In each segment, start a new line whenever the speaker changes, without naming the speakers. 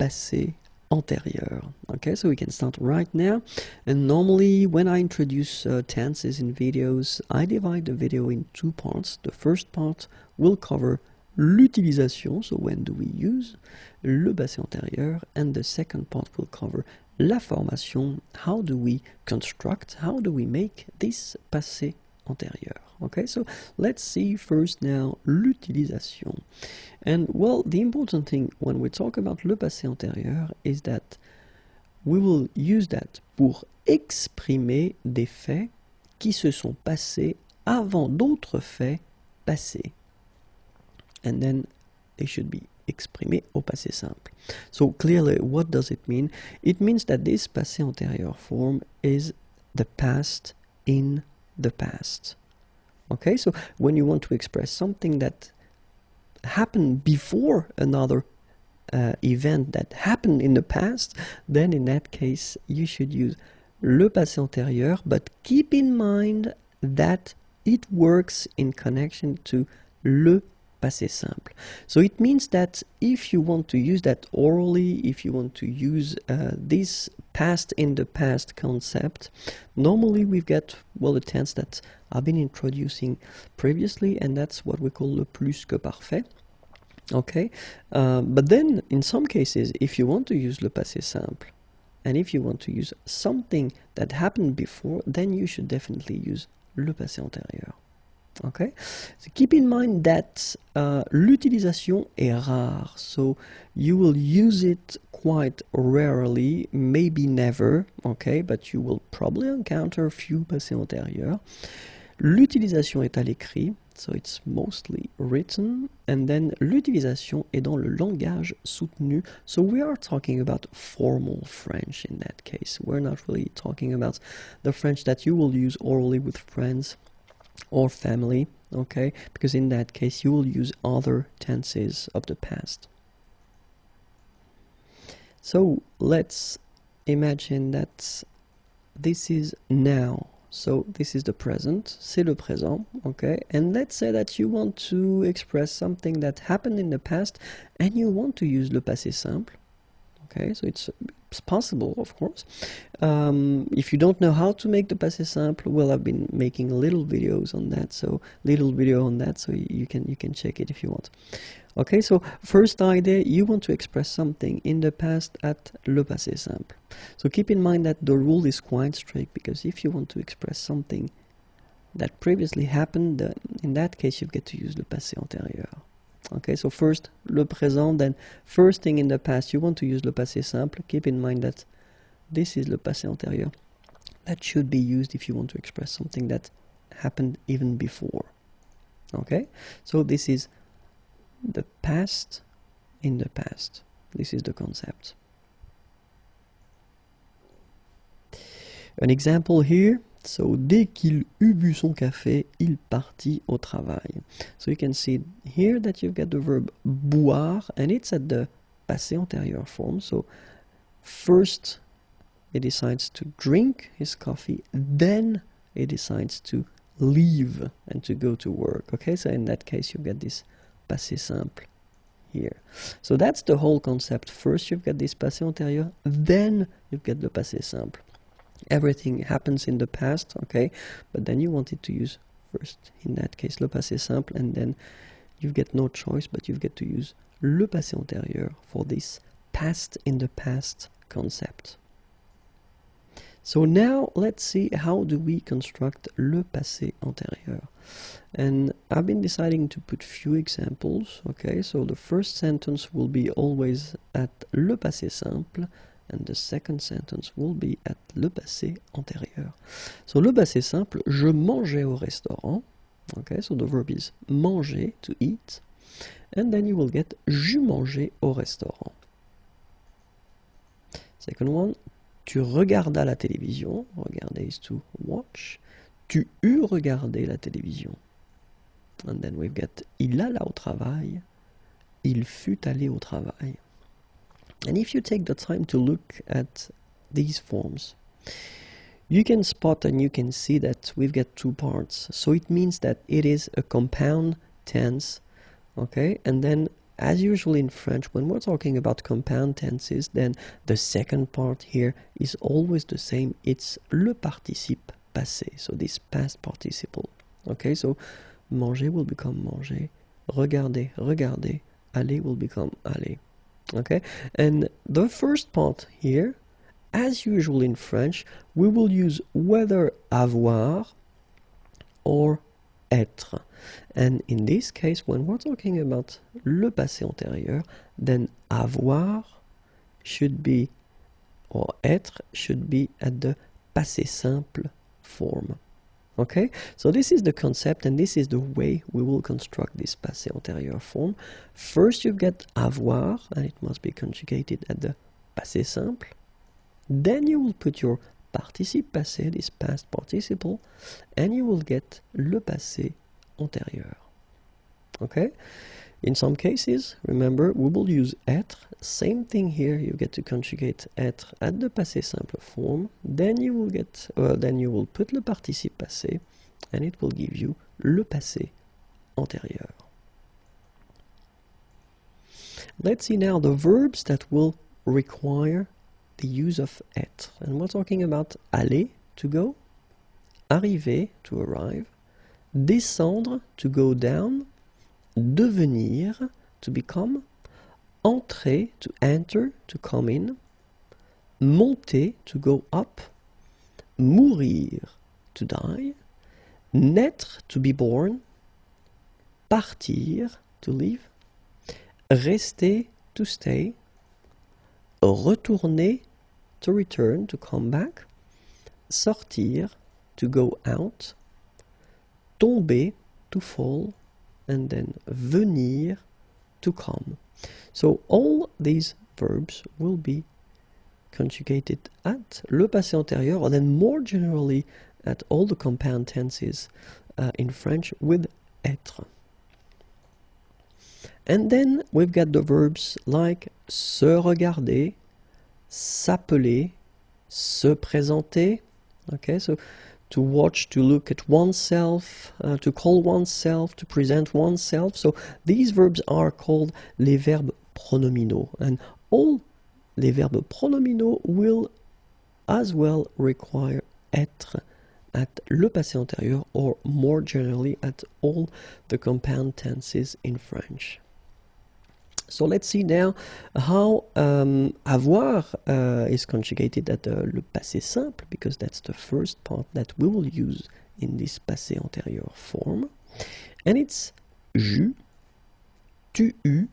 passé antérieur. Okay, so we can start right now. And normally when I introduce tenses in videos, I divide the video in two parts. The first part will cover l'utilisation, so when do we use le passé antérieur, and the second part will cover la formation, how do we construct, how do we make this passé antérieur. Okay, so let's see first now l'utilisation. And well, the important thing when we talk about le passé antérieur is that we will use that pour exprimer des faits qui se sont passés avant d'autres faits passés. And then they should be exprimés au passé simple. So clearly, what does it mean? It means that this passé antérieur form is the past in the past. Okay, so when you want to express something that happened before another event that happened in the past, then in that case you should use le passé antérieur, but keep in mind that it works in connection to le passé simple. So it means that if you want to use that orally, if you want to use this past in the past concept, normally we've got, well, a tense that I've been introducing previously, and that's what we call le plus que parfait. Okay, but then in some cases, if you want to use le passé simple, and if you want to use something that happened before, then you should definitely use le passé antérieur. Okay, so keep in mind that l'utilisation est rare, so you will use it quite rarely, maybe never, okay, but you will probably encounter a few passés antérieurs. L'utilisation est à l'écrit, so it's mostly written, and then l'utilisation est dans le langage soutenu, so we are talking about formal French in that case. We're not really talking about the French that you will use orally with friends or family, okay, because in that case you will use other tenses of the past. So let's imagine that this is now. So this is the present, c'est le présent, okay? And let's say that you want to express something that happened in the past and you want to use le passé simple, okay? So it's possible, of course. If you don't know how to make the passé simple, well, I've been making little videos on that, so you can check it if you want. Okay, so first idea, you want to express something in the past at le passé simple. So keep in mind that the rule is quite strict, because if you want to express something that previously happened, in that case you get to use le passé antérieur. Okay, so first le présent, then first thing in the past you want to use le passé simple. Keep in mind that this is le passé antérieur. That should be used if you want to express something that happened even before. Okay, so this is the past in the past. This is the concept. An example here. So, dès qu'il eut bu son café, il partit au travail. So you can see here that you've got the verb boire, and it's at the passé antérieur form. So first he decides to drink his coffee, then he decides to leave and to go to work. Okay, so in that case you've got this passé simple here. So that's the whole concept. First you've got this passé antérieur, then you've got the passé simple. Everything happens in the past, okay, but then you wanted to use first, in that case, le passé simple, and then you get no choice, but you get to use le passé antérieur for this past in the past concept. So now let's see how do we construct le passé antérieur. And I've been deciding to put few examples, okay, so the first sentence will be always at le passé simple, and the second sentence will be at le passé antérieur. So le passé simple, je mangeais au restaurant. Okay, so the verb is manger, to eat. And then you will get j'eus mangé au restaurant. Second one, tu regardas la télévision. Regarder is to watch. Tu eus regardé la télévision. And then we've got il alla au travail. Il fut allé au travail. And if you take the time to look at these forms, you can spot and you can see that we've got two parts. So it means that it is a compound tense, okay? And then as usual in French, when we're talking about compound tenses, then the second part here is always the same. It's le participe passé, so this past participle. Okay, so manger will become manger, regarder, regarder, aller will become aller. Okay, and the first part here, as usual in French, we will use whether avoir or être. And in this case, when we're talking about le passé antérieur, then avoir should be, or être should be at the passé simple form. Okay, so this is the concept and this is the way we will construct this passé antérieur form. First you get avoir, and it must be conjugated at the passé simple. Then you will put your participe passé, this past participle, and you will get le passé antérieur. Okay? In some cases, remember, we will use être. Same thing here, you get to conjugate être at the passé simple form. Then you will put le participe passé, and it will give you le passé antérieur. Let's see now the verbs that will require the use of être. And we're talking about aller, to go, arriver, to arrive, descendre, to go down, devenir, to become, entrer, to enter, to come in, monter, to go up, mourir, to die, naître, to be born, partir, to leave, rester, to stay, retourner, to return, to come back, sortir, to go out, tomber, to fall, and then venir, to come. So all these verbs will be conjugated at le passé antérieur, or then more generally at all the compound tenses in French with être. And then we've got the verbs like se regarder, s'appeler, se présenter. Okay, so to watch, to look at oneself, to call oneself, to present oneself. So these verbs are called les verbes pronominaux. And all les verbes pronominaux will as well require être at le passé antérieur, or more generally at all the compound tenses in French. So let's see now how avoir is conjugated at le passé simple, because that's the first part that we will use in this passé antérieur form. And it's j'eus, tu eus,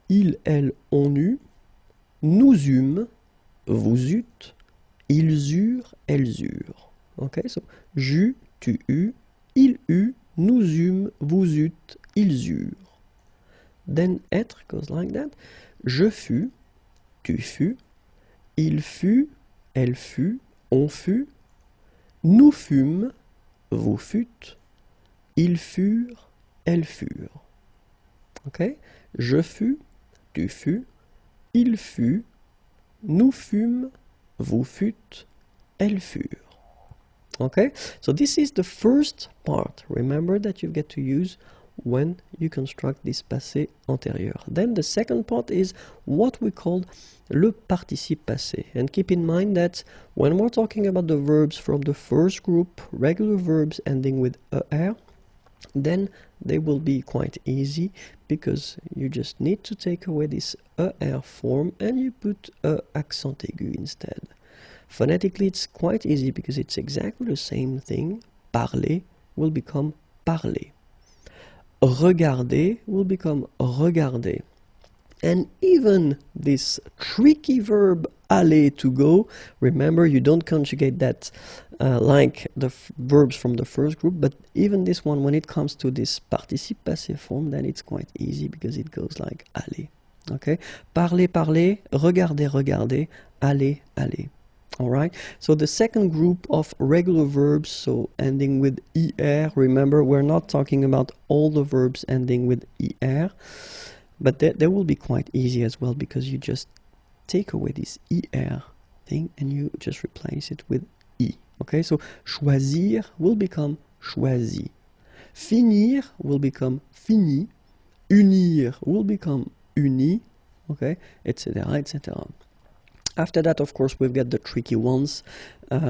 il, elle, on eut, nous eûmes, vous eûtes, ils eurent, elles eurent. Okay, so j'eus, tu eus, il eut, nous eûmes, vous eûtes, ils eurent. Then être goes like that. Je fus, tu fus, il fut, elle fut, on fut, nous fûmes, vous fûtes, ils furent, elles furent. Okay? Je fus, tu fus, il fut, nous fûmes, vous fûtes, elles furent. Okay? So this is the first part. Remember that you get to use when you construct this passé antérieur. Then the second part is what we call le participe passé. And keep in mind that when we're talking about the verbs from the first group, regular verbs ending with er, then they will be quite easy, because you just need to take away this er form and you put accent aigu instead. Phonetically it's quite easy because it's exactly the same thing. Parler will become parler. Regarder will become regarder. And even this tricky verb aller, to go, remember you don't conjugate that like the verbs from the first group, but even this one, when it comes to this participe passé form, then it's quite easy because it goes like aller. Okay? Parler, parler, regarder, regarder, aller, aller. Alright, so the second group of regular verbs, so ending with er, remember we're not talking about all the verbs ending with er, but they will be quite easy as well, because you just take away this er thing and you just replace it with I. Okay, so choisir will become choisi, finir will become fini, unir will become uni, okay, etc., etc. After that, of course, we've got the tricky ones.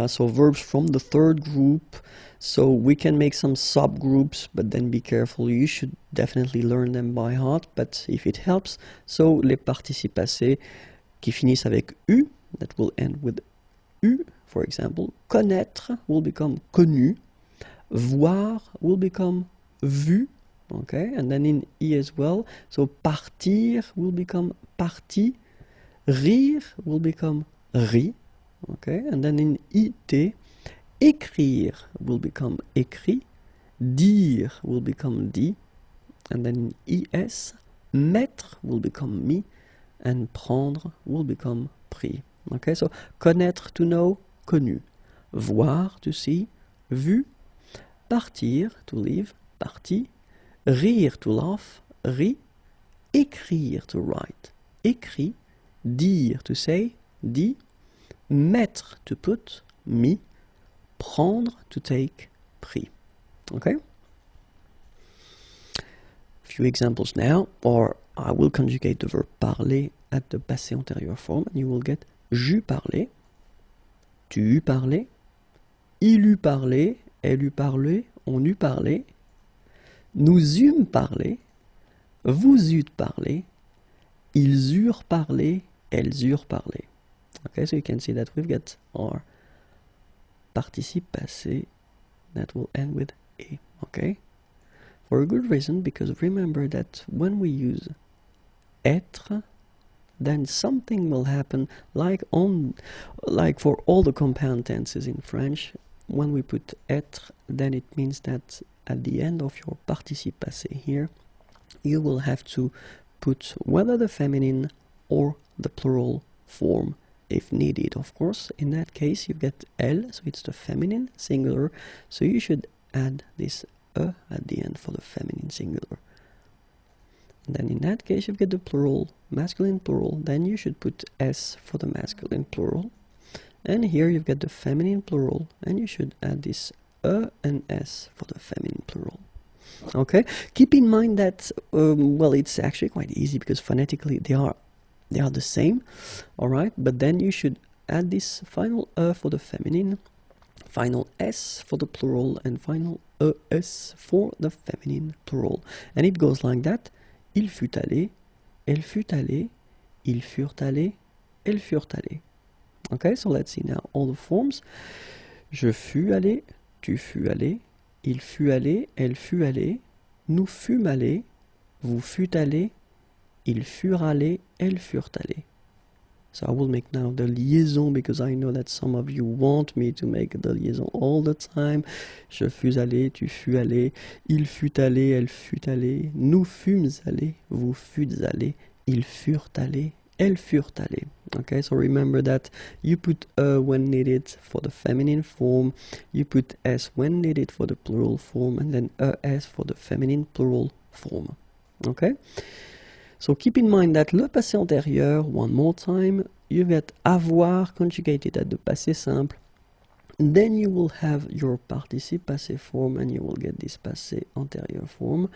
So verbs from the third group. So we can make some subgroups, but then be careful. You should definitely learn them by heart, but if it helps. So les participes passés qui finissent avec U, that will end with U, for example. Connaître will become connu. Voir will become vu. Okay, and then in I as well. So partir will become parti. Rire will become ri, okay, and then in IT, écrire will become écrit, dire will become dit, and then in IS, mettre will become mis, and prendre will become pris. Okay, so connaître, to know, connu, voir, to see, vu, partir, to leave, parti, rire, to laugh, ri, écrire, to write, écrit, dire, to say, dit, mettre, to put, mis, prendre, to take, pris. Okay? A few examples now, or I will conjugate the verb parler at the passé antérieur form, and you will get j'eus parlé, tu eus parlé, il eut parlé, elle eut parlé, on eut parlé, nous eûmes parlé, vous eûtes parlé, ils eurent parlé, elles eurent parlé. Okay, so you can see that we've got our participe passé that will end with a. Okay, for a good reason, because remember that when we use être, then something will happen like for all the compound tenses in French. When we put être, then it means that at the end of your participe passé here, you will have to put whether the feminine or the plural form if needed, of course. In that case, you get elle, so it's the feminine singular, so you should add this e at the end for the feminine singular. And then in that case, you get the plural, masculine plural, then you should put s for the masculine plural. And here you've got the feminine plural, and you should add this e and s for the feminine plural. Okay, keep in mind that, well, it's actually quite easy because phonetically they are the same, all right, but then you should add this final e for the feminine, final s for the plural, and final es for the feminine plural. And it goes like that: il fut allé, elle fut allée, ils furent allés, elles furent allées. Okay, so let's see now all the forms. Je fus allé, tu fus allé, il fut allé, elle fut allée, nous fûmes allés, vous fûtes allés, ils furent allés, elles furent allées. So I will make now the liaison because I know that some of you want me to make the liaison all the time. Je fus allé, tu fus allé, il fut allé, elle fut allée, nous fûmes allés, vous fûtes allés, ils furent allés, elles furent allées. Okay, so remember that you put when needed for the feminine form, you put s when needed for the plural form, and then es for the feminine plural form. Okay? So keep in mind that le passé antérieur, one more time, you get avoir conjugated at the passé simple. Then you will have your participe passé form and you will get this passé antérieur form.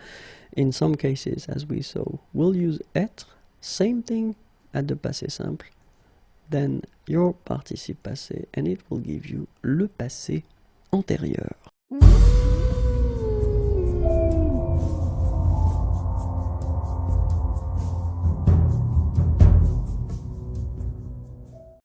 In some cases, as we saw, we'll use être, same thing at the passé simple. Then your participe passé and it will give you le passé antérieur.